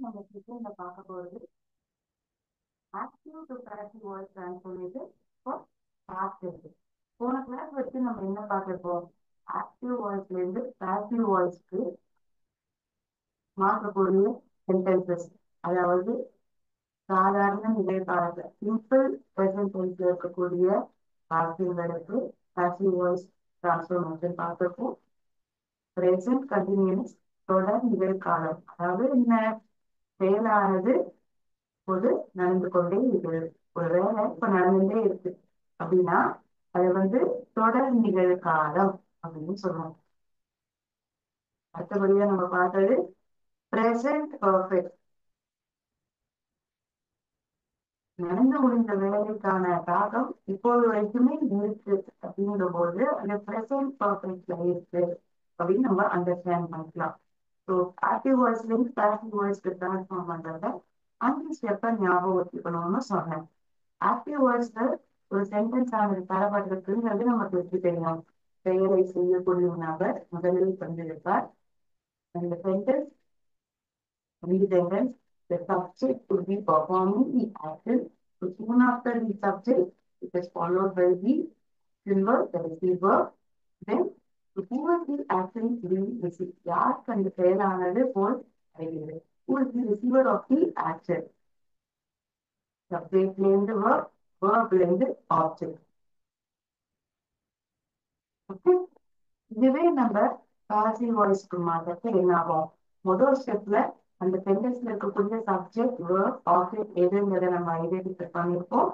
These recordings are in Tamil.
நம்ம செகண்ட்ல பார்க்க போறது active to passive voice transformation for past tense. போன கிளாஸ் வச்சு நம்ம என்ன பார்த்திருப்போம்? ஆக்டிவ் வாய்ஸ்ல இருந்து பேசிவ் வாய்ஸ்க்கு மாற்றக்கூடிய சென்டென்சஸ், அதாவது சாதாரண நிகழ்காலத்துல சிம்பிள் பிரசன்ட் டென்ஸ்ல இருக்கக்கூடிய வாக்கியங்களுக்கு பேசிவ் வாய்ஸ் டிரான்ஸ்ஃபர்மேஷன் பார்த்திருப்போம். பிரசன்ட் கண்டினியூஸ் தொடர் நிகழ்காலம், அதாவது என்ன செயலானது போது நடந்து கொண்டே இருக்கிறது. ஒரு வேலை இப்ப நடந்துட்டே இருக்கு அப்படின்னா அது தொடர் நிகழ்காலம் அப்படின்னு சொல்லுவோம். அடுத்தபடியா நம்ம பார்த்தது பிரசன்ட் பர்ஃபெக்ட். நடந்து முடிந்த வேலைக்கான தாக்கம் இப்போது வரைக்குமே இருக்கு அப்படிங்கிற போது அந்த பிரசன்ட் பர்ஃபெக்ட்ல இருக்கு அப்படின்னு நம்ம அண்டர்ஸ்டாண்ட் பண்ணிக்கலாம். ஸோ ஆக்டிவ் வாய்ஸ்ல இருந்து பேசிவ் வாய்ஸ்க்கு டிரான்ஸ்ஃபார்ம் பண்றத 5 ஸ்டெப்பை ஞாபகம் வச்சுக்கணும்னு சொன்னேன். ஆக்டிவ் வாய்ஸ்ல ஒரு சென்டென்ஸ் ஆனது தரப்படுறதுங்கிறது நமக்கு எப்படி தெரியும்? செயலை செய்யக்கூடிய நபர் முதலில் கொண்டிருப்பார். அந்த sentence sentence, the subject would be performing the action. So soon after the subject, it is followed by the symbol, the receiver. Then, who is the action being received? யாருக்கு அந்த செயலானது போல் அடைகிறது? Who is the receiver of the action? Subject இருந்து verb, verb இருந்து object. Okay? இதுவே நம்ம பாசிவ் வாய்ஸ்க்கு மாற்றத்தை என்ன ஆகும்? முதல் ஸ்டெப்ல அந்த சென்டென்ஸ்ல இருக்கக்கூடிய சப்ஜெக்ட் வேர்ப் ஆப்ஜெக்ட் எதுங்கிறத நம்ம ஐடென்டிஃபை பண்ணிருப்போம்.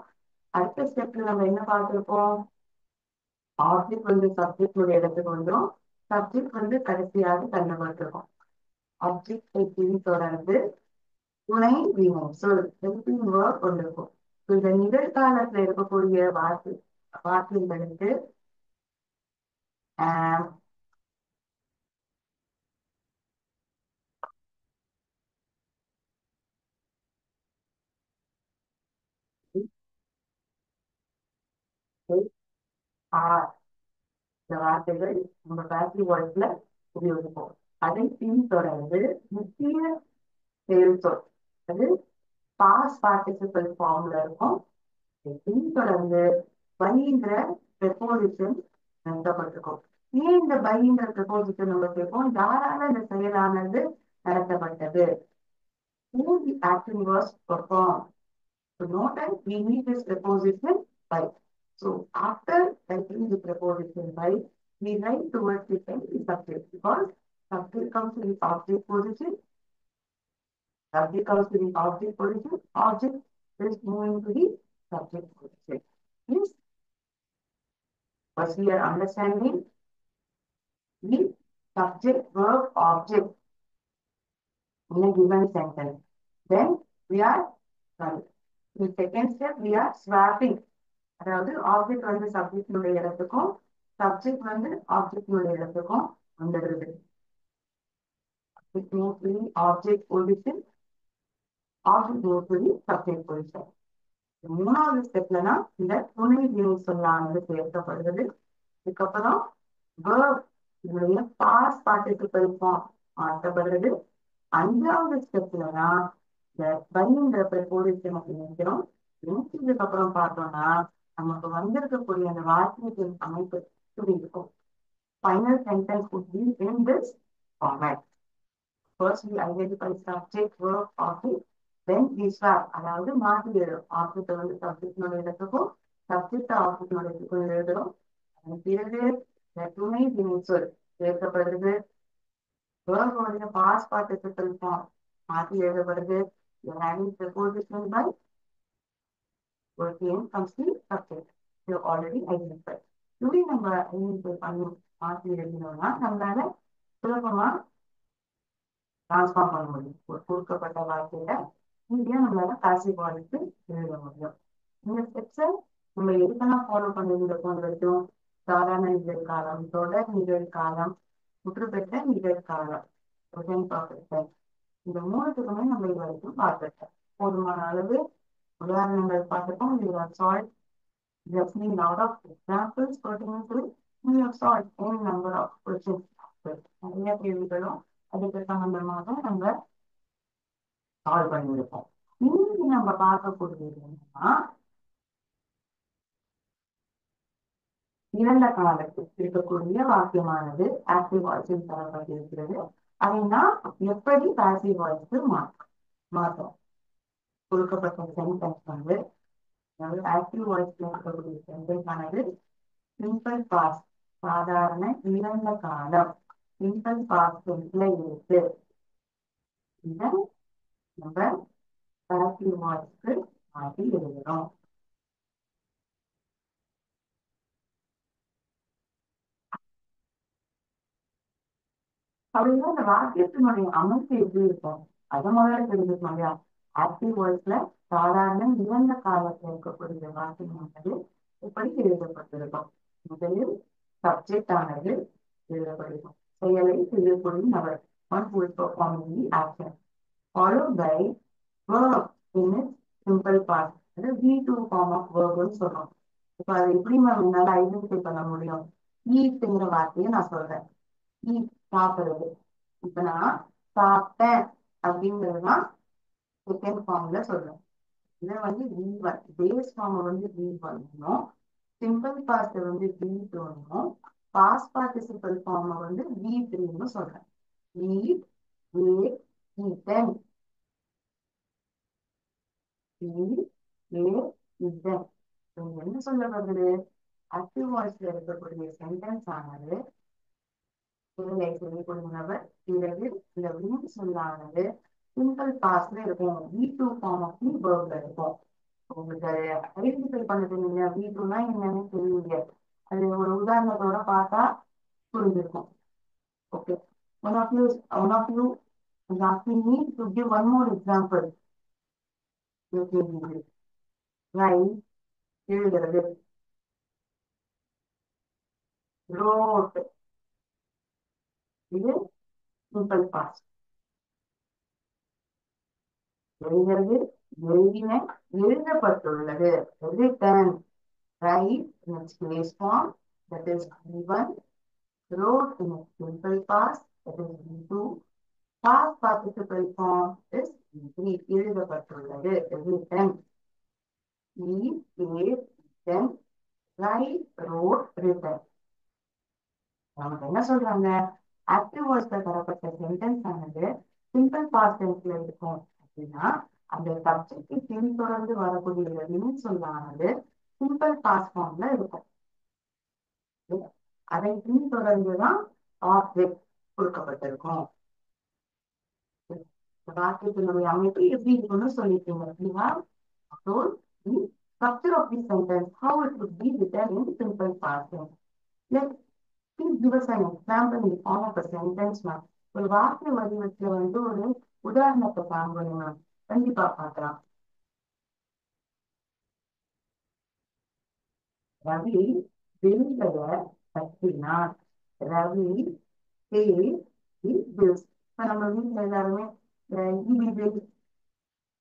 அடுத்த ஸ்டெப்ல நம்ம என்ன பார்த்திருப்போம்? ஆப்ஜெக்ட் சப்ஜெக்டோட இடத்துக்கு வந்துடும். சப்ஜெக்ட் கடைசியாக கண்டுபட்டிருக்கோம். ஆப்ஜெக்ட் தொடர்ந்து துணை வினை சொல் ஹெல்பிங் வேர்ப் கொண்டிருக்கும். இந்த நிகழ்காலத்துல இருக்கக்கூடிய வார்த்தைகளுக்கு ஆர் இந்த வார்த்தைகள் நம்ம பேசிவ் வாய்ஸ்ல உபயோகிப்போம். அதை பின்தொடர்ந்து முக்கிய செயல் சொல், அது பாஸ்ட் பார்ட்டிசிபல் ஃபார்ம்ல இருக்கும். பின்தொடர்ந்து பைங்கிற ப்ரெபோசிஷன் நடத்தப்பட்டிருக்கும். ஏன் இந்த பைங்கிற ப்ரெபோசிஷன் நம்ம கேட்போம்? யாரால இந்த செயலானது நடத்தப்பட்டது? Who the action was performed? So note that we need this preposition by. So after writing the preposition by, we write towards the end the subject, because subject comes to the object position. Subject comes to the object position. Object is moving to the subject position. Yes. First we are understanding the subject verb object in a given sentence. Then we are sorry. In second step we are swapping. அதாவது ஆப்ஜெக்ட் சப்ஜெக்டினுடைய இடத்துக்கும் சப்ஜெக்ட் ஆப்ஜெக்டினுடைய இடத்துக்கும் வந்துடுது. Object position, object subject position. மூணாவது ஸ்டெப்லனா இந்த துணை வினை சொல்லானது சேர்க்கப்படுகிறது. இதுக்கப்புறம் verb இதனுடைய பாஸ்ட் பார்ட்டிசிபல் ஃபார்ம் மாற்றப்படுறது. 5வது ஸ்டெப்லனா இந்த பைங்கிற ப்ரெபோசிஷன் நினைக்கிறோம். இதுக்கு அப்புறம் பார்த்தோம்னா நமக்கு வந்திருக்கக்கூடிய அந்த வாக்கியத்தின் அமைப்பு இப்படி இருக்கும். Final sentence would be in this format. First we identify subject, verb, object. Then we swap, அதாவது மாற்றி எழுதும். ஆப்ஜெக்ட் சப்ஜெக்டினோட இடத்துக்கும் சப்ஜெக்ட் ஆப்ஜெக்டினோட இடத்துக்கும் எழுதுறோம். அதன் பிறகு துணை வினை சொல் சேர்க்கப்படுறது. verb past participle form மாற்றி எழுதப்படுது. having preposition by working comes the subject. You already identified. இப்படி நம்ம ஐடென்டிஃபை பண்ணி மாற்றி எழுதினோம்னா நம்மளால சுலபமா டிரான்ஸ்ஃபார்ம் பண்ண முடியும். ஒரு கொடுக்கப்பட்ட வார்த்தையில ஈஸியா நம்மளால பாசிவ் வாய்ஸ்க்கு எழுத முடியும். இந்த ஸ்டெப்ஸை நம்ம எதுக்கெல்லாம் ஃபாலோ பண்ணிருந்த போன வரைக்கும் சாதாரண நிகழ்காலம், தொடர் நிகழ்காலம், முற்றுப்பெற்ற நிகழ்காலம், இந்த மூணுத்துக்குமே நம்ம இது வரைக்கும் பார்த்துட்டோம். போதுமான அளவு உதாரணங்கள் பார்த்துட்டோம். We have solved just a lot of examples pertaining to it. We have solved any number of questions. நிறைய கேள்விகளும் அதுக்கு சம்பந்தமாக நம்ம சால்வ் பண்ணியிருக்கோம். இன்னைக்கு நம்ம பார்க்கக்கூடியது என்னன்னா இறந்த காலத்தில் இருக்கக்கூடிய வாக்கியமானது ஆக்டிவ் வாய்ஸில் தரப்பட்டிருக்கிறது. அதை நாம் எப்படி பாசிவ் வாய்ஸ்க்கு மாற்றோம். கொடுக்கப்பட்ட சென்டென்ஸ் வந்து ஆக்டிவ் வாய்ஸ்ல இருக்கக்கூடிய சென்டென்ஸ் ஆனது சிம்பிள் பாஸ்ட், சாதாரண இறந்த காலம் சிம்பிள் பாஸ்ட் டென்ஸ்ல இருக்கு. இதை நம்ம பாசிவ் வாய்ஸ்க்கு மாற்றி எழுதுறோம். அப்படின்னா இந்த வாக்கியத்தினுடைய அமைப்பு எப்படி இருக்கும் அதை முதல்ல தெரிஞ்சுக்கணும் இல்லையா? ஆக்டிவ் வாய்ஸ்ல சாதாரண இறந்த காலத்தில் இருக்கக்கூடிய வாக்கியமானது எப்படி எழுதப்பட்டிருக்கும். முதலில் சப்ஜெக்ட் ஆனது எழுதப்பட்டிருக்கும். செயலை செய்யக்கூடிய நபர் one who is performing the action followed by verb in its simple past. அது V2 form of verb ன்னு சொல்றோம். இப்ப அது எப்படி என்னால ஐடென்டிஃபை பண்ண முடியும்? ஈட்டுங்கிற வார்த்தையை நான் சொல்றேன். சாப்பிடுறது. இப்ப நான் சாப்பிட்டேன் அப்படிங்கிறதுதான் செகண்ட் ஃபார்ம்ல சொல்றேன். இதை வந்து V1 பேஸ் ஃபார்ம் வந்து V1னும் சிம்பிள் பாஸ்ட் வந்து V2னும் பாஸ்ட் பார்ட்டிசிபல் ஃபார்ம் வந்து V3ன்னு சொல்றேன். eat, ate, eaten. eat, ate, eaten. என்ன சொல்ல வருது? ஆக்டிவ் வாய்ஸ்ல இருக்கக்கூடிய சென்டென்ஸ் ஆனது செயலை செய்யக்கூடிய நபர் பிறகு இந்த வீட்டு சொல்லானது சிம்பிள் பாஸ்ட்ல இருக்கும். V2 ஃபார்ம் ஆஃப் தி வேர்ப்ல இருக்கும். உங்களுக்கு ஐடென்டிஃபை பண்ண தெரியல V2னா என்னன்னு தெரியல. அது ஒரு உதாரணத்தோட பார்த்தா புரிஞ்சிருக்கும். Okay, one of you is asking me to give one more example. Right, எழுதுறது. wrote, இது சிம்பிள் பாஸ்ட். எழுதுறது, எழுதின, எழுதப்பட்டுள்ளது. written, right in its base form, that is V1. wrote in its simple past, that is V2. past participle form is V3. எழுதப்பட்டுள்ளது, written. eat, ate, eaten, write, wrote, written. நமக்கு என்ன சொல்றாங்க? ஆக்டிவ் வாய்ஸ்ல தரப்பட்ட சென்டென்ஸ் ஆனது சிம்பிள் பாஸ்ட் டென்ஸ்ல இருக்கும் அப்படின்னா அந்த சப்ஜெக்ட் பின்தொடர்ந்து வரக்கூடிய வினை சொல்லானது சிம்பிள் பாஸ்ட் ஃபார்ம்ல இருக்கும். அதை பின்தொடர்ந்துதான் ஆப்ஜெக்ட் கொடுக்கப்பட்டிருக்கும். வாக்கியத்தினுடைய அமைப்பு எப்படி இருக்குன்னு சொல்லிருக்கீங்க. We have told the structure of the sentence, how it would be written in simple past tense. Please give us an example in the form of a sentence, ma'am. ஒரு வாக்கிய வடிவத்துல வந்து ஒரு உதாரணத்தை காண்போம் மேம். கண்டிப்பா பார்க்கலாம். ரவி வெளிகளை கட்டினார். ரவி bills. இப்ப நம்ம வீட்டுல எல்லாருமே இபி பில்,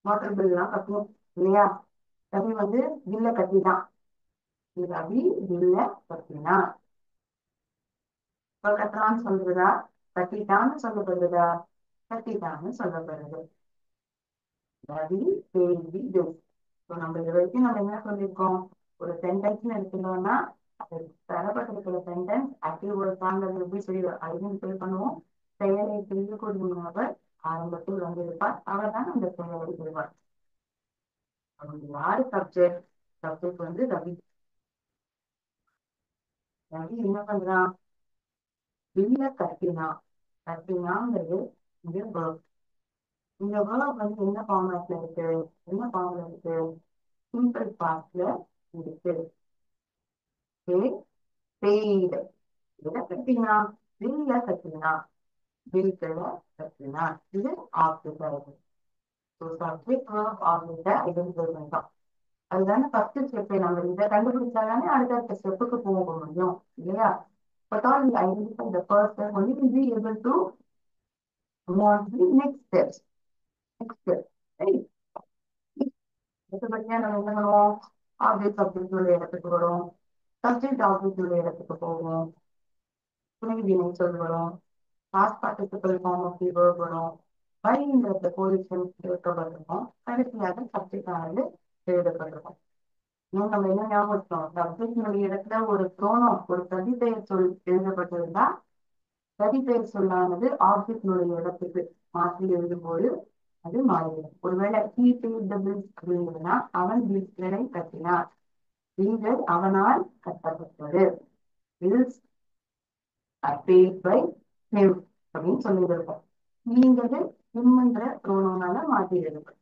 வாட்டர் பில் எல்லாம் கட்டுவோம் இல்லையா? ரவி வந்து பில்ல கட்டினான். ரவி பில்ல கட்டினான். இப்ப கட்டுறான்னு சொல்றதா, கட்டிட்டான்னு சொல்லப்படுறதா? கட்டிட்டான்னு சொல்லப்படுறது. Ravi paid bills. இப்போ நம்ம இது வரைக்கும் நம்ம என்ன சொல்லியிருக்கோம்? ஒரு சென்டென்ஸ்னு எடுத்துட்டோம்னா அது தரப்பட்டிருக்கிற சென்டென்ஸ் ஆக்டிவ் ஒரு சார்ந்தது எப்படி சொல்லி ஐடென்டிஃபை பண்ணுவோம். செயலை செய்யக்கூடிய நபர் ஆரம்பத்தில் வந்திருப்பார். அவர் தான் அந்த செயலை செய்வார். யாரு சப்ஜெக்ட்? சப்ஜெக்ட் வந்து ரவி. ரவி என்ன பண்றான்? வில்ல கட்டினான். கட்டினாங்கிறது இங்க verb. இந்த verb வந்து என்ன ஃபார்மேட்ல இருக்கு? என்ன ஃபார்ம்ல இருக்கு? சிம்பிள் பாஸ்ட்ல இருக்கு. paid. இதை கட்டினா, வில்ல கட்டினா, வில்களை கட்டினா. இது ஆப்ஜெக்ட் ஆகுது. சப்ஜெக்ட் verb ஆப்ஜெக்ட ஐடென்டிஃபை பண்ணிட்டோம். அதுதானே ஃபர்ஸ்ட் ஸ்டெப். நம்ம இதை கண்டுபிடிச்சாதானே அடுத்த ஸ்டெப்புக்கு போக முடியும் இல்லையா? But all we identify the first step, only will be able to move on to the next steps. Next step, right? அடுத்தபடியா நம்ம என்ன பண்ணுவோம்? ஆப்ஜெக்ட் சப்ஜெக்ட் உள்ள இடத்துக்கு வரும். சப்ஜெக்ட் ஆப்ஜெக்ட் உள்ள இடத்துக்கு போகும். துணை வினை சொல் வரும். Past participle form of the verb வரும். பைங்கிற ப்ரொபோசிஷன் சேர்க்கப்பட்டிருக்கும். கடைசியாக சப்ஜெக்ட் ஆனது எழுதப்பட்டிருக்கும். இன்னும் நம்ம என்ன ஞாபகம் வச்சோம், சப்ஜெக்டினுடைய இடத்துல ஒரு ப்ரோனோன் ஒரு பிரதிபெயர் சொல் எழுதப்பட்டிருந்தா பிரதிபெயர் சொல்லானது ஆப்ஜெக்டினுடைய இடத்துக்கு மாற்றி எழுதும்போது அது மாறிடும். ஒருவேளை he paid the bills அப்படிங்கிறதுனா அவன் பில்ஸ்களை கட்டினான். பில்கள் அவனால் கட்டப்பட்டது. Bills are paid by him அப்படின்னு சொல்லியிருக்கோம். நீங்கிறது ஹிம்ன்ற ப்ரோனோனால மாற்றி எழுதப்படும்.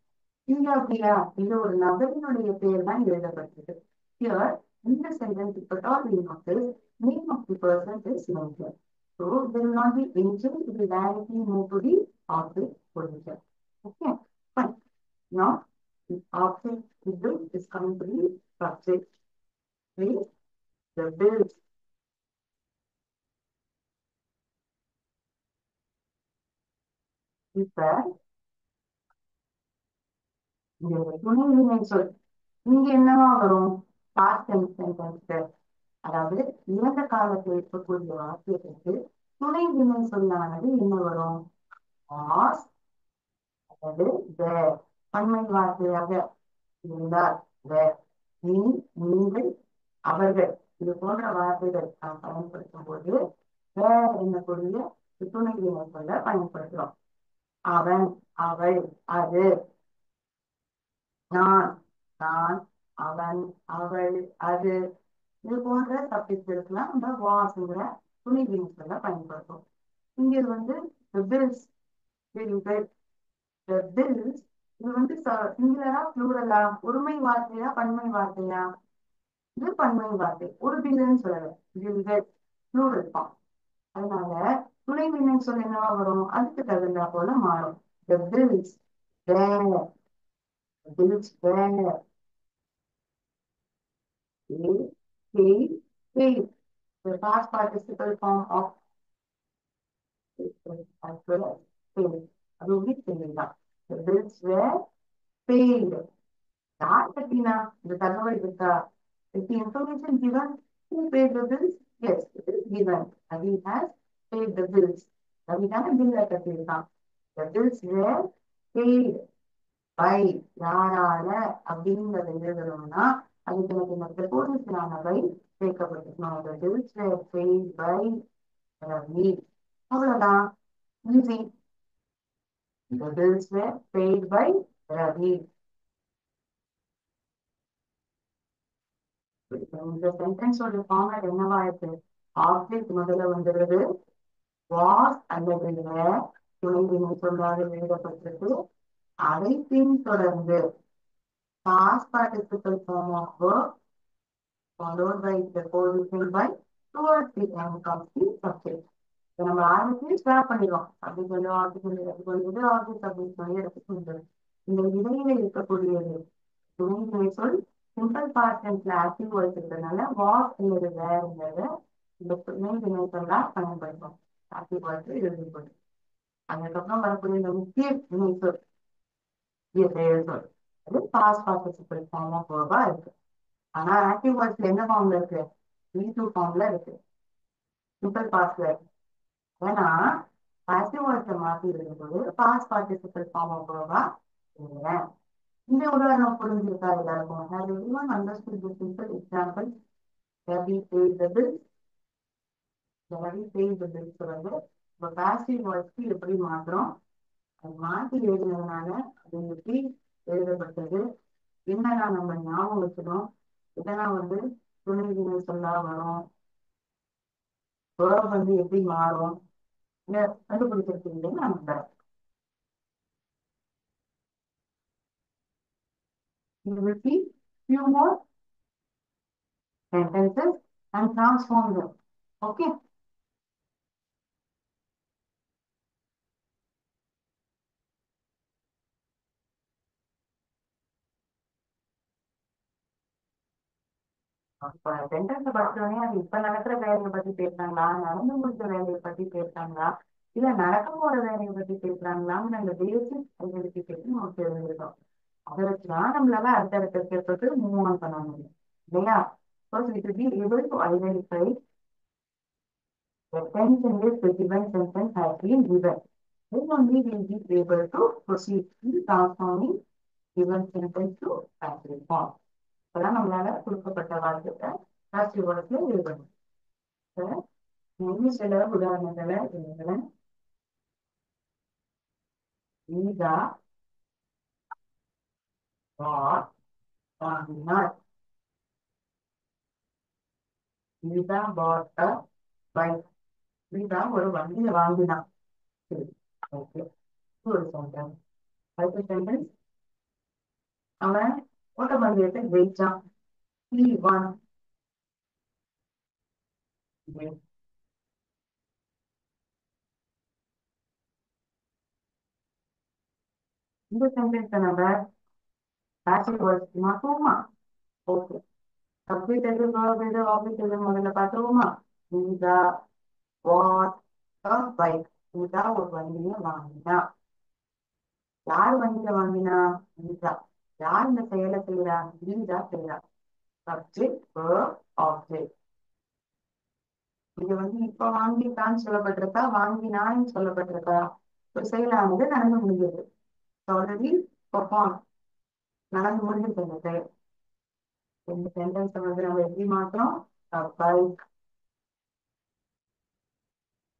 இங்க அப்படியா, இது ஒரு நபரினுடைய பெயர் தான் எழுதப்பட்டது. Here, in the sentence, if at all we notice, name of the person is mentioned. So, there will not be any change, it will directly move to the object position. Okay, fine. Now, the object is coming to the subject. Please, the bills. இப்ப துணை சொல் இங்க என்னவா வரும்? Past tense. அதாவது இறந்த காலத்தில் இருக்கக்கூடிய வாக்கியத்திற்கு துணை வினை சொல்லானது என்ன வரும்? வாஸ் அல்லது வேர். பன்மை வார்த்தையாக இருந்தால் வேர். நீ, நீங்கள், அவர்கள் இது போன்ற வார்த்தைகள் நாம் பயன்படுத்தும் போது வேர் என்னக்கூடிய துணை வினை சொல்ல பயன்படுத்துறோம். அவன், அவள், அது, நான், நான், அவன், அவள், அது இது போன்ற சப்ஜெக்ட்ஸ்லாம் நம்ம வாஸ்ங்கிற துணை வினை சொல்ல பயன்படுத்தும். இங்க வந்து the bills, the bills இது வந்து சிங்குலரா ப்ளூரலா, ஒருமை வார்த்தையா பன்மை வார்த்தையா? இது பன்மை வார்த்தை. ஒரு பில்லுன்னு சொல்லல, பில்கள் ப்ளூரல் ஃபார்ம். அதனால துணை வினை சொல் என்னவா வரும்? அதுக்கு தகுந்தா போல மாறும். the bills were, the bills were paid, paid. The past participle form of as well as paid. அது வந்து paid தான். The bills were paid. யார் கட்டினா? இந்த தகவல் இருக்கா? Is the information given? Who paid the bills? Yes, it is given. Ravi has paid the bills. Ravi தானே பில்லை கட்டியிருக்கான். The bills were paid by யாரால அப்படிங்கிறத எழுதணும்னா அதுக்கு எனக்கு இந்த ப்ரொபோசிஷனான by சேர்க்கப்பட்டிருக்கணும். The bills were paid by Ravi. அவ்வளவுதான், easy. The bills were paid by Ravi. இந்த சென்டென்ஸோட ஃபார்மேட் என்னவா இருக்கு? ஆப்ஜெக்ட் முதல்ல வந்துடுது, வாஸ் அல்லது துணை வினை சொல்லாக எழுதப்பட்டிருக்கு. அதை பின்தொடர்ந்து past participle form of verb followed by preposition by towards the end comes the subject. நம்ம ஆரம்பிச்சு ஸ்டார்ட் பண்ணிடுவோம். அப்படி சொல்லி ஆப்ஜெக்ட் எடுத்துக்கொள்வது, ஆப்ஜெக்ட் அப்படின்னு சொல்லி எடுத்துக்கொள்வது. இந்த இடையில இருக்கக்கூடியது துணை வினை சொல் சிம்பிள் பாஸ்ட் டென்ஸ்ல ஆக்டிவ் வாய்ஸ் இருக்கிறதுனால வாஸ் அல்லது வேர்ங்கிறத இந்த துணை வினை சொல்லா பயன்படுத்தும். ஆக்டிவ் வாய்ஸ் எழுதிக்கொள்ளும். அதுக்கப்புறம் வரக்கூடிய இந்த முக்கிய வினை சொல் செயல் சொல் அது பாஸ்ட் பார்ட்டிசிபிள் ஃபார்ம் ஆஃப் வேர்பா இருக்கு. ஆனா ஆக்டிவ் வாய்ஸ்ல என்ன ஃபார்ம்ல இருக்கு? V2 ஃபார்ம்ல இருக்கு, சிம்பிள் பாஸ்ட்ல இருக்கு. ஏன்னா ஆக்டிவ் வாய்ஸ்ல மாத்தி இருக்கும்போது பாஸ்ட் பார்ட்டிசிபிள் ஃபார்ம் ஆஃப் வேர்பா இல்லை. இந்த உதாரணம் புரிஞ்சிருக்கா எல்லாருக்கும்? Have everyone understood this simple example? Ravi paid the bills. Ravi paid the bills சொல்றது இப்போ பாசிட்டிவ் வாய்ஸ்க்கு எப்படி மாத்துறோம்? அது மாற்றி எழுதுனதுனால அது எப்படி எழுதப்பட்டது, என்னெல்லாம் நம்ம ஞாபகம் வச்சுக்கணும், இதெல்லாம் வந்து துணை வினை சொல்லா வரும், வேர்ப் வந்து எப்படி மாறும், கண்டுபிடிச்சிருக்கீங்கன்னு நான் நம்புறேன். You will see few more sentences and transform them. Okay. Sentence படிச்சோடனே அது இப்ப நடக்கிற வேலையை பத்தி பேசுறாங்களா, நடந்து முடிச்ச வேலையை பத்தி பேசுறாங்களா, இல்ல நடக்க போற வேலையை பத்தி பேசுறாங்களான்னு அந்த பேசிக் ஐடென்டிஃபிகேஷன் நமக்கு தெரிஞ்சிருக்கோம். அதை வச்சுதான் நம்மளால அடுத்தடுத்த ஸ்டெப்புக்கு மூவ் ஆன் பண்ண முடியும் இல்லையா? So we should be able to identify the tense in this given sentence has been given. then only we'll be able to proceed in transforming given sentence to passive form. இப்பதான் நம்மளால கொடுக்கப்பட்ட வாக்கியத்தை passive voice-ல எழுதணும். இன்னும் சில உதாரணங்களை எழுதுறேன். Lisa bought வாங்கினார். Lisa bought a bike. Lisa ஒரு வண்டியை வாங்கினார். சரி, ஓகே. ஒரு சென்டென்ஸ். அடுத்த சென்டென்ஸ், அவன் ஓட்டப்பந்தயத்தை ஜெயிச்சான். He won. இந்த சென்டென்ஸ் நம்ம passive voice மாத்துவோமா? ஓகே. சப்ஜெக்ட் எது, verb எது, ஆப்ஜெக்ட் எது முதல்ல பார்த்துருவோமா? Lisa bought a bike. Lisa ஒரு வண்டியை வாங்கினா. யார் வண்டியை வாங்கினா? Lisa. யார் இந்த செயலை செய்யறா? Lisa செய்யறா. Subject, verb, object. இது இப்ப வாங்கிட்டான்னு சொல்லப்பட்டிருக்கா, வாங்கினான்னு சொல்லப்பட்டிருக்கா? ஒரு செயலானது நடந்து முடிஞ்சது. ஆல்ரெடி பெர்ஃபார்ம், நடந்து முடிஞ்சிருக்கு இந்த செயல். இந்த சென்டென்ஸ் நம்ம எப்படி மாற்றோம்? பைக்.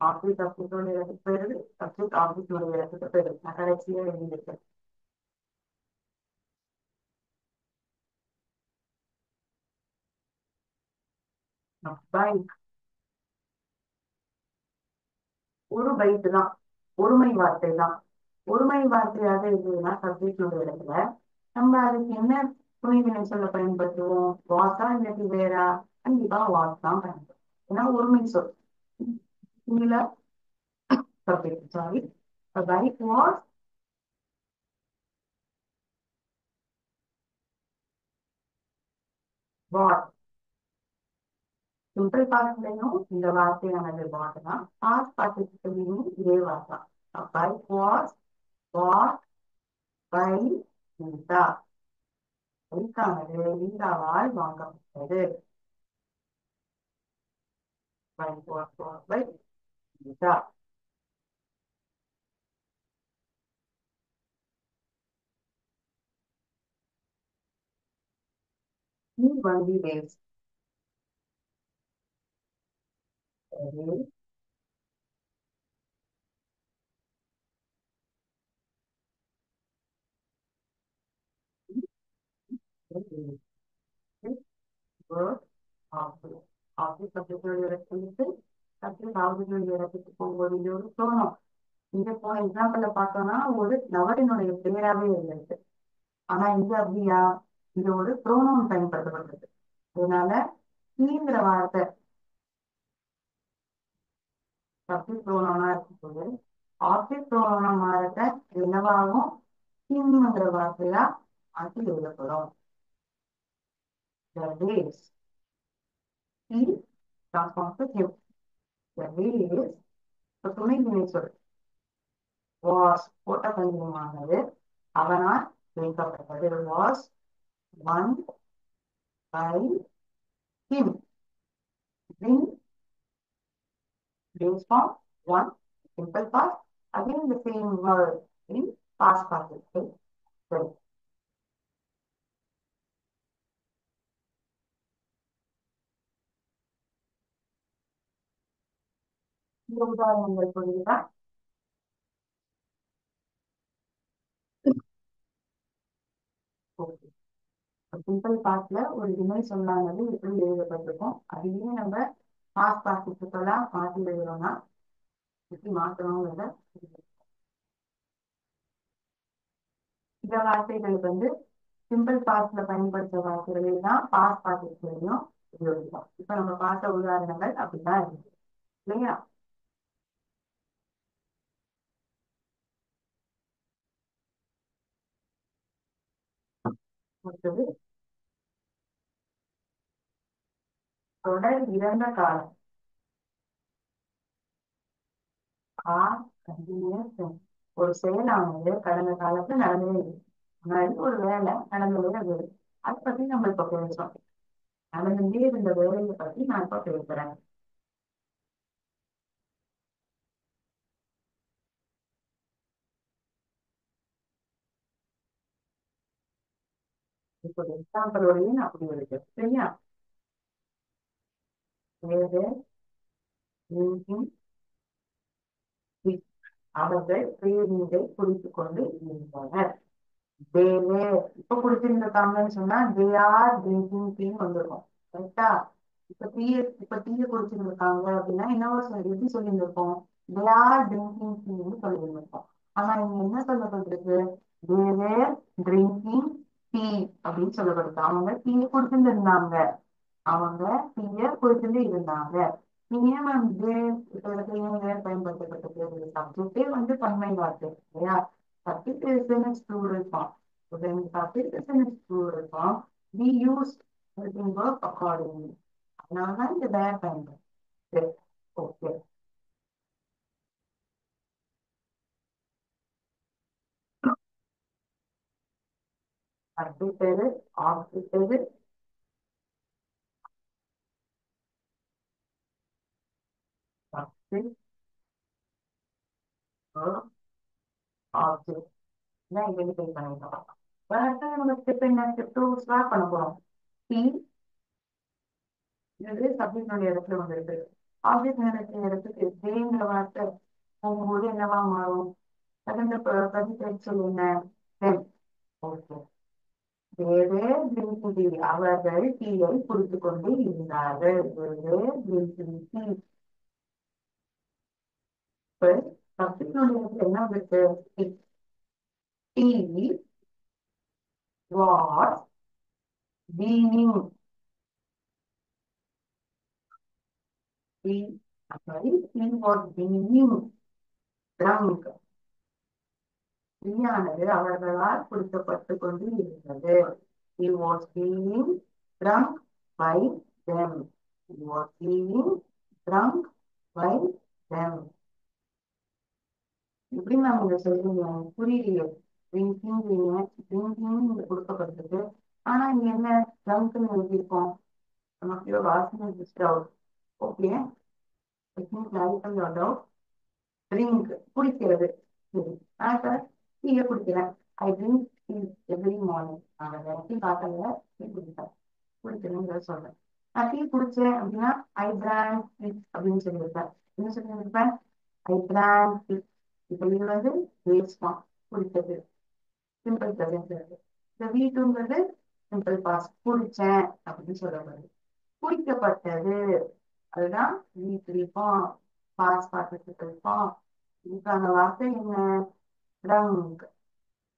ஆப்ஜெக்ட் ஆப்ஜெக்டோட இடத்துக்கு போயிடுது, சப்ஜெக்ட் ஆப்ஜெக்டோட இடத்துக்கு போயிடுது. நான் கடைசியா எழுதியிருக்கேன். பைக் ஒரு பைக் தான், ஒருமை வார்த்தை தான். ஒருமை வார்த்தையாக இருந்ததுன்னா சப்ஜெக்டோட இடத்துல நம்ம அதுக்கு என்ன துணைவினை சொல்ல பயன்படுத்துவோம்? வாசா இல்லாட்டி வேறா? கண்டிப்பா வாஸ் தான் பயன்படுத்தும். ஏன்னா ஒருமை சொல். singular subject, sorry. A bike was bought. Simple பாஸ்ட்லயும் இந்த வார்த்தையானது bought தான். பாஸ்ட் பார்ட்டிசிபிள்லயும் இதே வார்த்தை. A bike was bought by Lisa. பைக்கானது லீசாவால் வாங்கப்பட்டது. Bike was bought by Lisa. He won the race. Object சப்ஜெக்டோட இடத்துக்கு சப்ஜெக்ட் ஆப்ஜெக்டோட இடத்துக்கு போகும்போது இது ஒரு தோணும். இங்க போன எக்ஸாம்பிள்ல பார்த்தோம்னா ஒரு நபரினுடைய பெயராவே இருந்திருக்கு. ஆனா இங்க அப்படியா? இது ஒரு ப்ரோனவுன் பயன்படுத்தப்படுறது. அதனால ஹீங்கிற வார்த்தை சப்ஜெக்ட் ப்ரோனவுனா இருக்கும்போது ஆப்ஜெக்ட் ப்ரோனவுனா மாறத என்னவாகும்? ஹீங்கிற வார்த்தையா மாற்றி எழுதப்படும். The race. He transforms to him. The race. துணை வினை சொல். Was ஓட்டப்பந்தயமானது அவனால் ஜெயிக்கப்பட்டது. Was won by him. Win based on one, simple past. Again the same word in past participle. சரி, இந்த உதாரணங்கள் புரியுதா? சிம்பிள் பாஸ்ட்ல ஒரு வினை சொன்னானது எப்படி எழுதப்பட்டிருக்கும், அதையே நம்ம பாஸ்ட் பார்ட்டிசிபிளா மாற்றி எழுதுறோம்னா எப்படி மாற்றணுங்கிறத இந்த வார்த்தைகளுக்கு சிம்பிள் பாஸ்ட்ல பயன்படுத்துற வார்த்தைகளே தான் பாஸ்ட் பார்ட்டிசிபிளையும் உபயோகிக்கும். இப்ப நம்ம பார்த்த உதாரணங்கள் அப்படிதான் இருக்கு இல்லையா? அடுத்தது தொடர் இறந்த காலம். கண்டினியூஸ். ஒரு செயலானது கடந்த காலத்துல நடந்தவே இல்லை. முன்னாடி ஒரு வேலை நடந்தவே இருக்குது. அதை பத்தி நம்ம இப்ப பேசுறோம். நடந்துட்டே இருந்த வேலையை பத்தி நான் இப்ப பேசுறேன். இப்போ எக்ஸாம்பிளோடையும் நான் அப்படி இருக்கு சரியா. வேறு drinking tea. அவர்கள் தேநீரை குடித்துக் கொண்டு இருந்தனர். they were இப்ப குடிச்சிருந்திருக்காங்கன்னு சொன்னா they are drinking tea வந்திருக்கும். கரெக்டா. இப்ப டீய குடிச்சிருந்திருக்காங்க அப்படின்னா என்ன எப்படி சொல்லியிருந்திருக்கோம்? they are drinking tea சொல்லியிருந்திருக்கோம். ஆனா இங்க என்ன சொல்லப்பட்டிருக்கு? they were drinking tea அப்படின்னு சொல்லப்படுது. அவங்க டீயை குடிச்சிருந்திருந்தாங்க. அவங்க டீயை குடிச்சிட்டு இருந்தாங்க. நீங்க ஏன் மேம் பயன்படுத்தப்பட்டது? சப்ஜெக்டே பன்மை வார்த்தை இல்லையா? சப்ஜெக்ட் எஸ்என்எஸ் ட்ரூ இருக்கும். சப்ஜெக்ட் எஸ்என்எஸ் ட்ரூ இருக்கும். We use verb accordingly. அதனாலதான் இந்த வேர் பயன்படுது. ஓகே. அடுத்தது ஆப்ஜெக்ட் சப்ஜெக்ட் ஆப்ஜெக்ட் தான் ஐடென்டிஃபை பண்ணிட்டோம். அடுத்து நம்ம ஸ்டெப் என்ன? ஸ்டெப் 2 ஸ்டார்ட் பண்ண போறோம். சி இது சப்ஜெக்டோட இடத்துல வந்துருக்கு. ஆப்ஜெக்ட் நினைக்கிற இடத்துக்கு தேங்கிற வார்த்தை போகும்போது என்னவா மாறும்? அதுன்ற பதிப்பெயர் சொல்லுங்க. ஓகே. வேறு திருப்பதி அவர்கள் டீயை குடித்துக் கொண்டு இருந்தார்கள். வேறு திருப்பதி சப்ஜெக்டோட இடத்துல என்ன இருக்கு? Tea was being sorry, he was being drunk. டீயானது அவர்களால் குடிக்கப்பட்டு கொண்டு இருந்தது. He was being drunk by them. He was being drunk by them. எப்படி நான் இங்க சொல்றீங்க? புரியலையே. ட்ரிங்கிங் ட்ரிங்கிங் கொடுக்கப்பட்டிருக்கு. ஆனா இங்க என்ன ட்ரங்க்னு எழுதியிருக்கோம்? நமக்கு வாசனை லிஸ்ட் அவுட். ஓகே. ட்ரிங்க் குடிக்கிறது. சரி. நான் இப்ப டீயை குடிக்கிறேன். ஐ ட்ரிங்க் டீ எவ்ரி மார்னிங். நான் எல்லாத்தையும் காட்டல. டீ குடிப்பேன். குடிக்கிறேங்கிறத சொல்றேன். நான் டீ குடிச்சேன் அப்படின்னா ஐ பிராண்ட் இட் அப்படின்னு சொல்லியிருப்பேன். என்ன சொல்லியிருப்பேன்? ஐ பிராண்ட் இட். இப்ப இது வேஸ்ட் தான் குடித்தது. சிம்பிள் ப்ரெசன்ட் இருக்கு. இந்த வீட்டுங்கிறது சிம்பிள் பாஸ்ட். குடிச்சேன் அப்படின்னு சொல்லப்படுது. குடிக்கப்பட்டது அதுதான் வீட்டிருப்போம். பாஸ் பார்ட்டிசிபிள் இருப்போம். இதுக்கான வார்த்தை என்ன? ட்ரங்க்.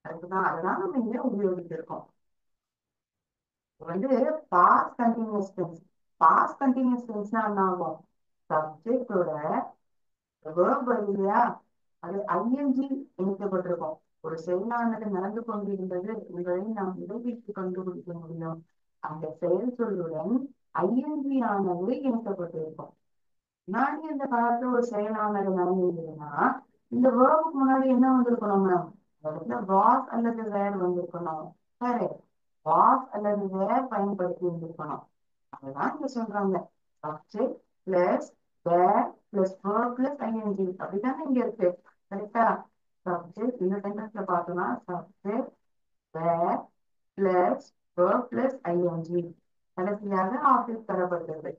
அதுதான் அதெல்லாம் நம்ம இங்க உபயோகிச்சிருக்கோம். Past continuous tense. Past continuous டென்ஸ்னா என்ன ஆகும்? சப்ஜெக்டோட வேர்ப் இல்லையா? அது ஐஎன்ஜி இணைக்கப்பட்டிருக்கும். ஒரு செயலானது நடந்து கொண்டிருந்தது என்பதை நாம் இடைவெளிக்கு கண்டுபிடிக்க முடியும். அந்த செயல் சொல்லுடன் ஐஎன்ஜி ஆனது இணைக்கப்பட்டிருக்கும். முன்னாடி இந்த காலத்துல ஒரு செயலானது நடந்ததுன்னா இந்த வேர்புக்கு முன்னாடி என்ன வந்திருக்கணும் மேம்? இடத்துல வாஸ் அல்லது வேர் வந்திருக்கணும். சரி, வாஸ் அல்லது வேர் பயன்படுத்தி இருந்திருக்கணும். அதுதான் இங்க சொல்றாங்க. சப்ஜெக்ட் பிளஸ் வேர் பிளஸ் வேர்ப் பிளஸ் ஐஎன்ஜி அப்படித்தானே இங்க இருக்கு. கரெக்டா? சப்ஜெக்ட் இந்த சென்டென்ஸ்ல பார்த்தோம்னா சப்ஜெக்ட் வேர் பிளஸ் வேர்ப் பிளஸ் ஐஎன்ஜி கடைசியாக ஆப்ஜெக்ட் தரப்பட்டது.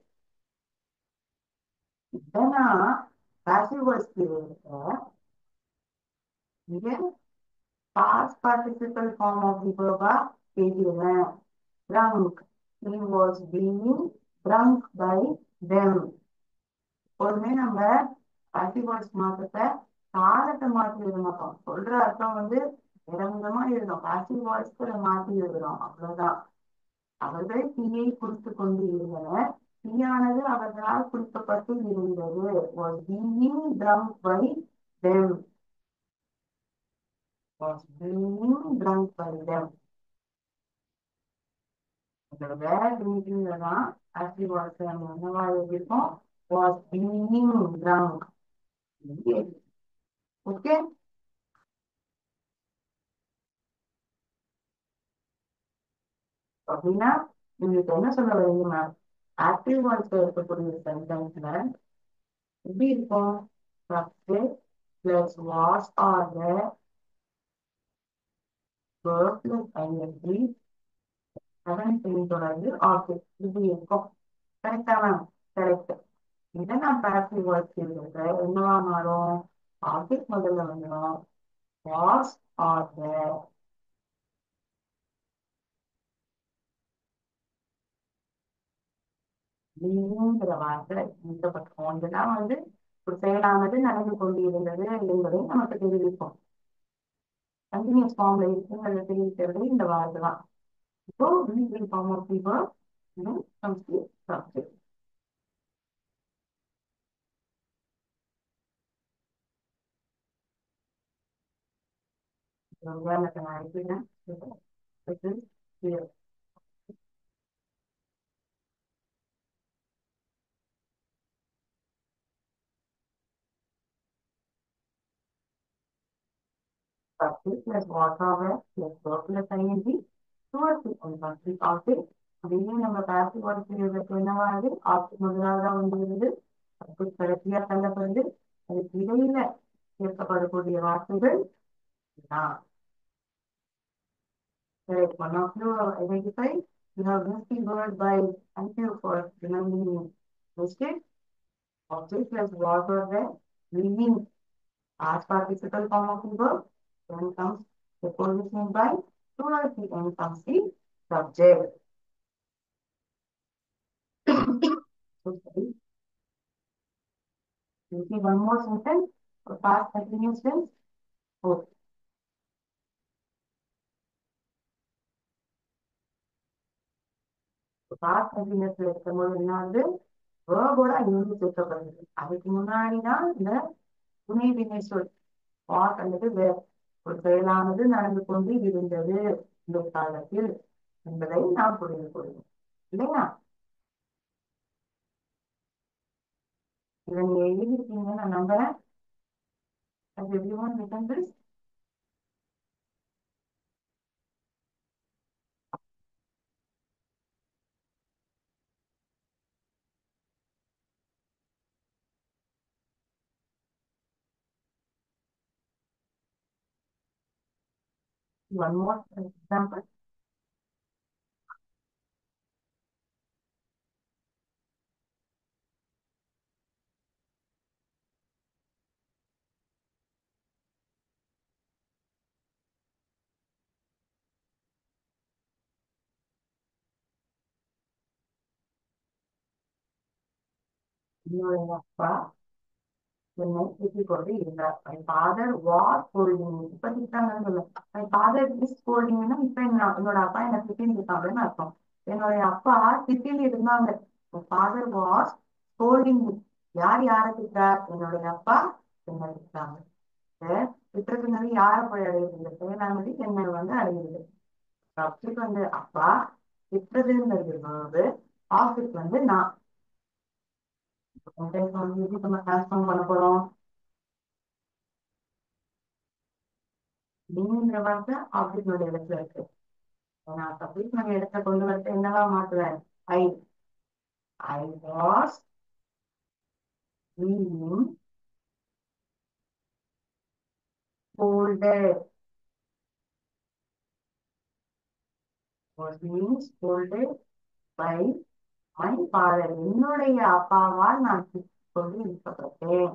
இதெல்லாம் passive voice இங்க past participle form of the verb எழுதிடுவேன். drunk. He was being drunk by them. எப்போதுமே நம்ம passive voice மாற்றத்தை காலத்தை மாற்றி எழுத மாட்டோம். சொல்ற அர்த்தம் விதவிதமா எழுதும். passive voice மாற்றி எழுதுறோம். அவ்வளவுதான். அவர்கள் டீயை குடித்துக் கொண்டு இருந்தனர். டீயானது அவர்களால் குடிக்கப்பட்டு இருந்தது. was being drunk by them. was being drunk by them. இந்த வேற ட்ரிங்கிங்ல தான் ஆக்டிவ் வாய்ஸ் நம்ம என்னவா எழுதியிருக்கோம்? was being drunk. ஓகே. அப்படின்னா உங்களுக்கு என்ன சொல்ல வரீங்கன்னா ஆக்டிவ் வாய்ஸ்ல இருக்கக்கூடிய சென்டென்ஸ்ல எப்படி இருக்கும்? Subject plus was or verb plus ing செவன் தொடர்ந்து ஆப்ஜெக்ட் இது இருக்கும். கரெக்டா மேம்? கரெக்ட். இதை நான் பேசிவ் வாய்ஸ் என்னவா மாறும்? ஆப்ஜெக்ட் முதல்ல வந்துடும். வாஸ் ஆர் தேர். நீங்கிற வார்த்தை நீக்கப்பட்டிருக்கும். இதெல்லாம் ஒரு செயலானது நடந்து கொண்டிருந்தது என்பதை நமக்கு தெரிவிக்கும். கண்டினியூஸ் ஃபார்ம்ல இருக்குங்கிறத தெரிவிக்கிறது இந்த வார்த்தை தான். இப்போ form of verb then comes the subject. உதாரணத்தை நான் எழுதினேன். It is here. Subject plus whatever plus verb plus ing towards the unconscious object. அதையே நம்ம passive voice எழுதுறதுக்கு என்னவாகுது? ஆப்ஜெக்ட் முதலாவதா வந்துருது. சப்ஜெக்ட் கடைசியா தள்ளப்படுது. அதுக்கு இடையில சேர்க்கப்படக்கூடிய வார்த்தைகள் தான். Correct. One of you have identified. You have missed the word by. Thank you for reminding me. Mistake. Object plus was or were. Meaning past participle form of the verb. Then comes the position by. Towards the end comes the subject. So sorry. You see one more sentence for past continuous tense. Okay. past continuous இருக்கும்போது என்ன வேர்போட இங்கு சேர்க்கப்படுது. அதுக்கு முன்னாடிதான் இந்த துணை வினை சொல் வாட் அல்லது வேர் ஒரு செயலானது நடந்து கொண்டு இருந்தது இந்த காலத்தில் என்பதை நாம் புரிந்து கொள்வோம். இல்லையா? இதை நீங்க எழுதிருக்கீங்க நான் நம்புறேன். Has everyone written this? One more example. என்னுடைய அப்பா என்னை திட்டிக் கொண்டு இருந்தார். My father was scolding me. இப்ப திட்டாங்கன்னு சொல்ல. My father is scolding me. இப்ப என்னோட அப்பா என்ன திட்டின்னு இருக்காங்கன்னு அர்த்தம். என்னுடைய அப்பா திட்டில் இருந்தாங்க. My father was scolding me. யார் யாரை திட்டார்? என்னுடைய அப்பா என்ன திட்டாங்க. திட்டத்தினது யாரை போய் அடையுது? செயலானது என்ன அடையுது. சப்ஜெக்ட் அப்பா, திட்டதுங்கிறது ஆப்ஜெக்ட் நான். எப்படி நம்ம டிரான்ஸ்ஃபார்ம் பண்ண போறோம்? நீங்கிற வார்த்தை ஆப்ஜெக்டோட இடத்துல இருக்கு. நான் சப்ஜெக்ட் நம்ம இடத்துல கொண்டு வரது என்னவா மாத்துவேன்? I I was being scolded. Was being scolded by my father. என்னுடைய அப்பாவால் நான் கொண்டு இருக்கப்பட்டேன்.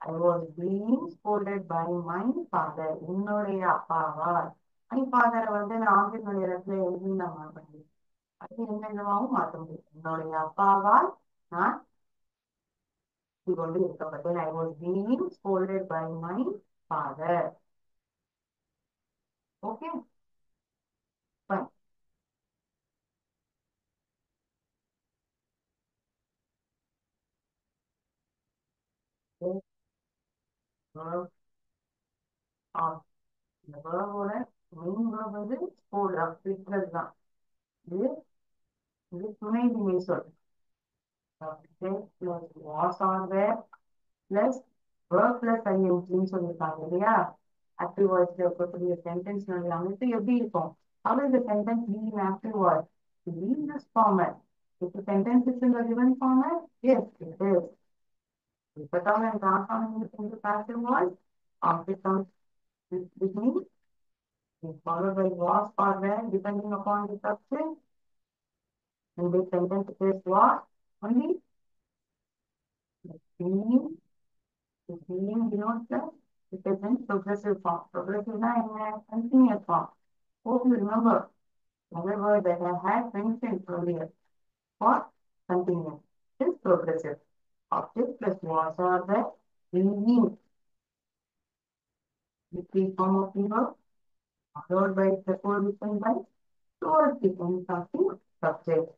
I was being scolded by my father. என்னுடைய அப்பாவால். my father நான் ஆங்கில இடத்துல எழுதி நான் மாற்ற அது என்னென்னவாவும் மாற்ற முடியும். என்னுடைய அப்பாவால் நான் கொண்டு இருக்கப்பட்டேன். I was being scolded by my father. Okay? Fine. Okay. Verb of இந்த வேர்போட மெயின் வேர்ப் ஸ்கோல்ட் அப்படின்றது தான். இது இது துணை வினை சொல். Plus was or were plus verb plus ஐஎன்ஜின்னு சொல்லியிருக்காங்க இல்லையா? ஆக்டிவ் வாய்ஸ்ல இருக்கக்கூடிய சென்டென்ஸ் அமைப்பு எப்படி இருக்கும்? How is the sentence be in active voice? To be in this format. If the sentence is in the given format, yes, it is. If at all I'm transforming it into passive voice, object comes with me, followed by was or were, depending upon the subject. And this sentence is what? Only the same, the same denotes the present progressive form. Progressive na in continuous form. Hope you remember another word that I had mentioned earlier. For continuous is progressive. Object plus was or the being, the free form of the verb, followed by preposition by towards depends on the subject.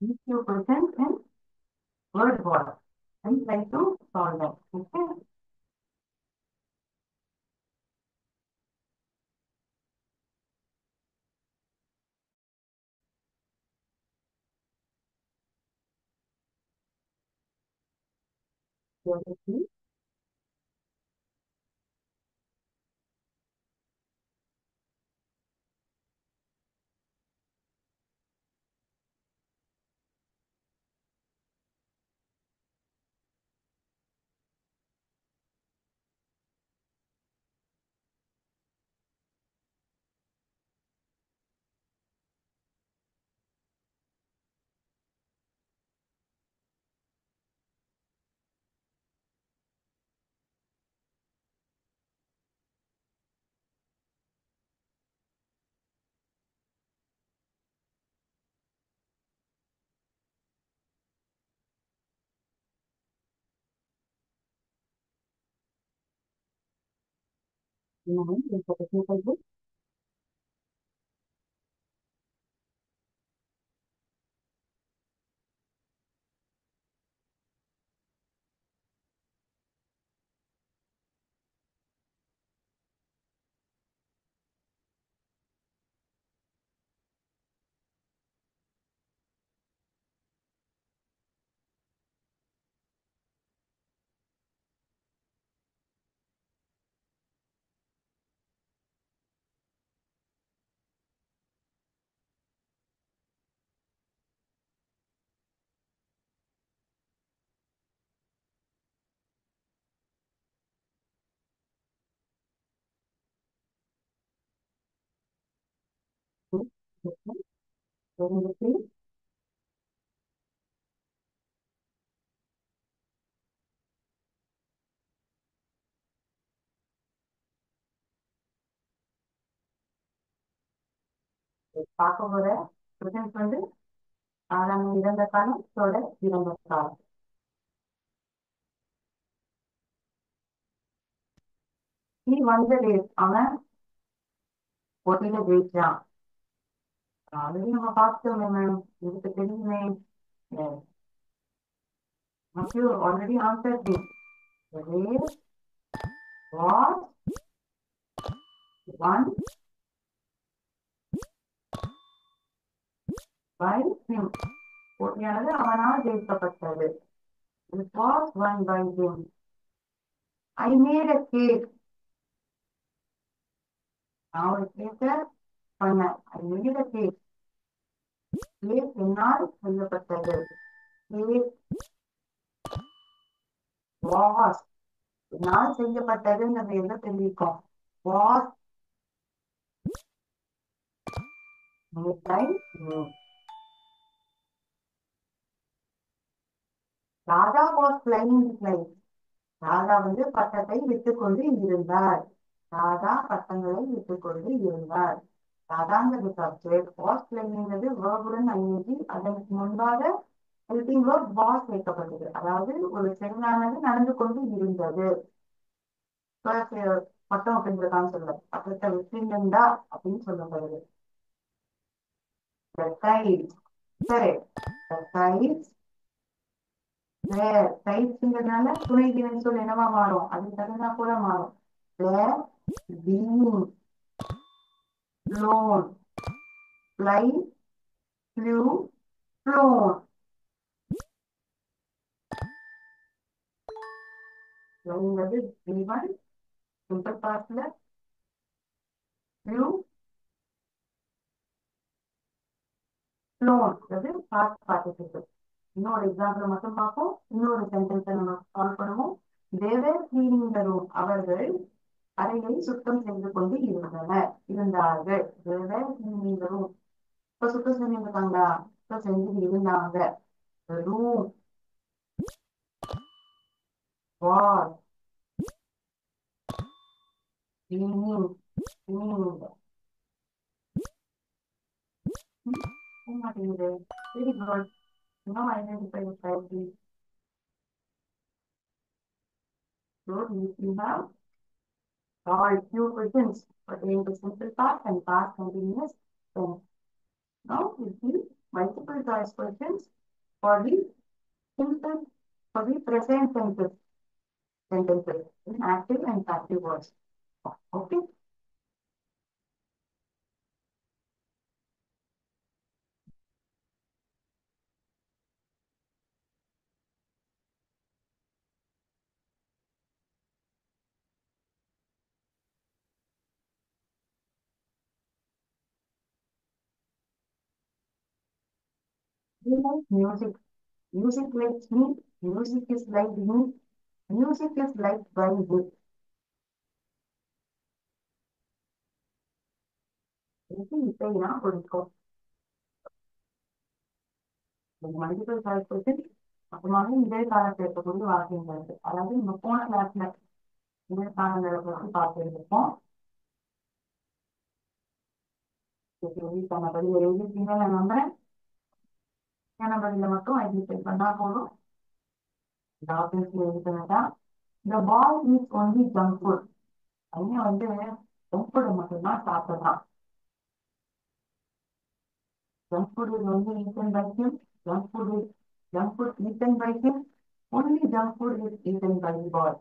If you present in word order and try to solve them. Okay. So, now, in the technical book, in the field, பார்க்க போற present வந்து ஆறாம் இறந்த காலம் தொடர் இறந்த காலம். He won the race. அவன் போட்டியில ஜெயிச்சான். ஆல்ரெடி நம்ம பார்த்தோமே மேம், இதுக்கு தெரியுமே. Yes. Must you already answered this? The race was won by him. போட்டியானது அவனால் ஜெயிக்கப்பட்டது. It was won by him. I made a cake. நான் ஒரு கேக்க பண்ணேன். I made a cake. Cake என்னால் செய்யப்பட்டது. Cake was என்னால் செய்யப்பட்டதுங்கிறது எங்க தெரிவிக்கும்? Was made by me. Radha was flying the flight. Radha வந்து பட்டத்தை விட்டுக் கொண்டு இருந்தார். ராதா பட்டங்களை விட்டுக் கொண்டு இருந்தார். ராதாங்கிறது சப்ஜெக்ட், வாஸ் பிளேங்கிறது வேர்புடன் ஐஎன்ஜி, அதற்கு முன்பாக ஹெல்பிங் வேர்ப் வாஸ் சேர்க்கப்பட்டது. அதாவது ஒரு செயலானது நடந்து கொண்டு இருந்தது. பட்டம் அப்படின்றதான் சொல்ல பட்டத்தை விட்டுண்டா அப்படின்னு சொல்லப்படுது. The kites. Correct. The kites were. Kitesங்கிறதுனால துணை திணை சொல் என்னவா மாறும்? அதுக்கு தகுந்தா கூட மாறும். Were being flown. Fly, flew, flown. flyங்கிறது V1 சிம்பிள் பாஸ்ட்ல, flew, flown பாஸ்ட் பார்ட்டிசிபிள். இன்னொரு எக்ஸாம்பிள் மட்டும் பார்ப்போம். இன்னொரு சென்டென்ஸை நம்ம சால்வ் பண்ணுவோம். They were cleaning the room. அவர்கள் அறையை சுத்தம் செய்து கொண்டு இருந்தார்கள். நீங்களும் இப்ப சுத்தம் செஞ்சிருக்காங்களா? சுத்தம் செஞ்சு இருந்தாங்க. The room was cleaning. Cleaned. போக மாட்டேங்குது. Very good. Now identify the correctly. So you have solved few questions pertaining to simple past and past continuous tense. Now we see multiple choice questions for the simple for the present sentences in active and passive voice. Okay. We like music. Music likes me. Music is like me. Music is liked by me. இது இப்படிதான் கொடுக்கும். மல்டிபிள் சாய்ஸ் கொஸ்டின் அப்புறமாக நிகழ்காலத்தை இருக்கக்கூடிய வாக்கியங்கள் இருக்கு. அதாவது நம்ம போன கிளாஸ்ல நிகழ்காலங்களை பற்றி பார்த்துருக்கோம். வீட்டான பதிவு எழுதிட்டீங்க நான் நம்புறேன். ஏன்னா பதில மட்டும் ஐடென்டிஃபை பண்ணா போதும். இந்த ஆப்ஷன்ஸ்ல எழுதுனதான் இந்த ball is only junk food. பையன் வந்து ஜங்க் ஃபுட் மட்டும்தான் சாப்பிடுறான். Junk food is only eaten by him. Junk food eaten by him. Only junk food is eaten by the boy.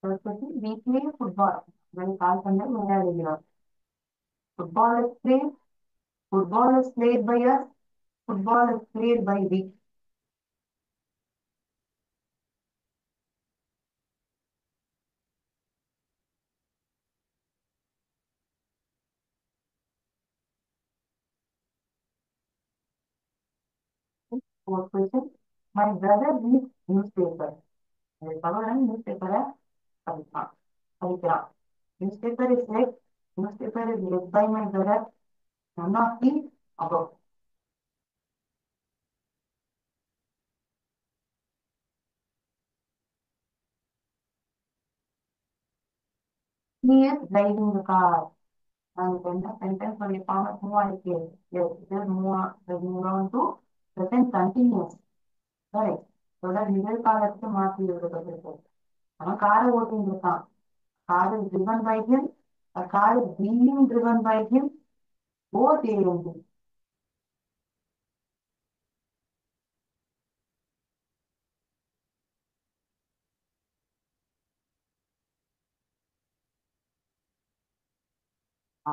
First question. We play football. When call பண்ண விளையாடுகிறோம். Football is played. Football is played by us. Football is played by we. Fourth question. My brother reads newspaper. My brother newspaper படிக்கிறான். Newspaper is read. Newspaper is read by my brother. None of the above. He is driving the car. And then the sentence for the format move on here. Yes, just move on to present continuous. Correct. தொடர் நிகழ்காலத்துக்கு மாற்றி எழுதப்பட்டிருக்கு. அவன் காரை ஓட்டிட்டு இருக்கான். Car is driven by him. A car is being driven by him. Both ANG.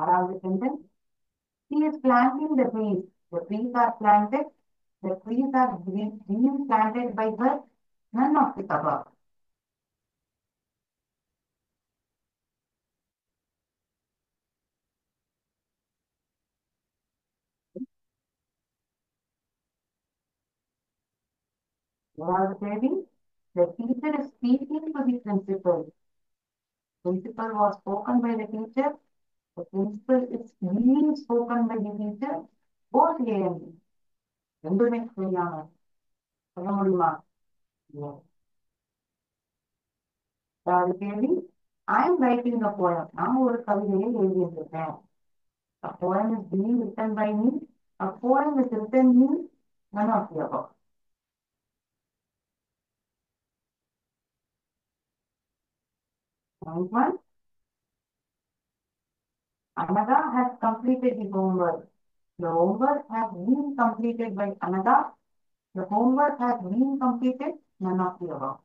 ஆறாவது sentence. He is planting the trees. The trees are planted. The trees are being planted by her. None of the above. ஏழாவது கேள்வி. The teacher is speaking to the principal. Principal was spoken by the teacher. The principal is being spoken by the teacher. Both A and B. ரெண்டுமே சரியான சொல்ல முடியுமா? அதாவது கேள்வி. I am writing a poem. நான் ஒரு கவிதையை எழுதியிருக்கேன். A poem is being written by me. A poem is written me. None of the above. Ninth one. Anada has completed the homework. The homework has been completed by Anada. The homework has been completed. None of the above.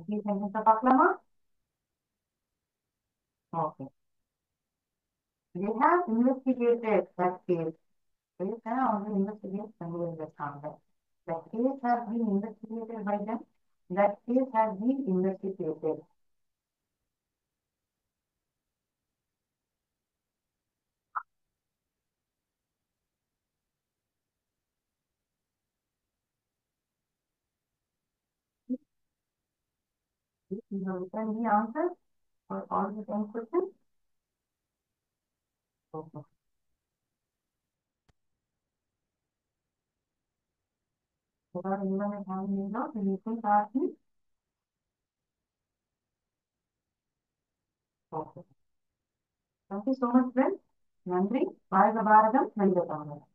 Please sentence பார்க்கலாமா? Okay. They have investigated that case. Case also investigate பண்ணியிருந்திருக்காங்க. The case has been investigated by them. That case has been investigated. You have written the answer for all the 10 questions. Okay. There are anyone having any doubt? You can ask me. Okay. Thank you so much, friends. நன்றி. வாழ்க பாரதம், வெல்க தமிழகம்.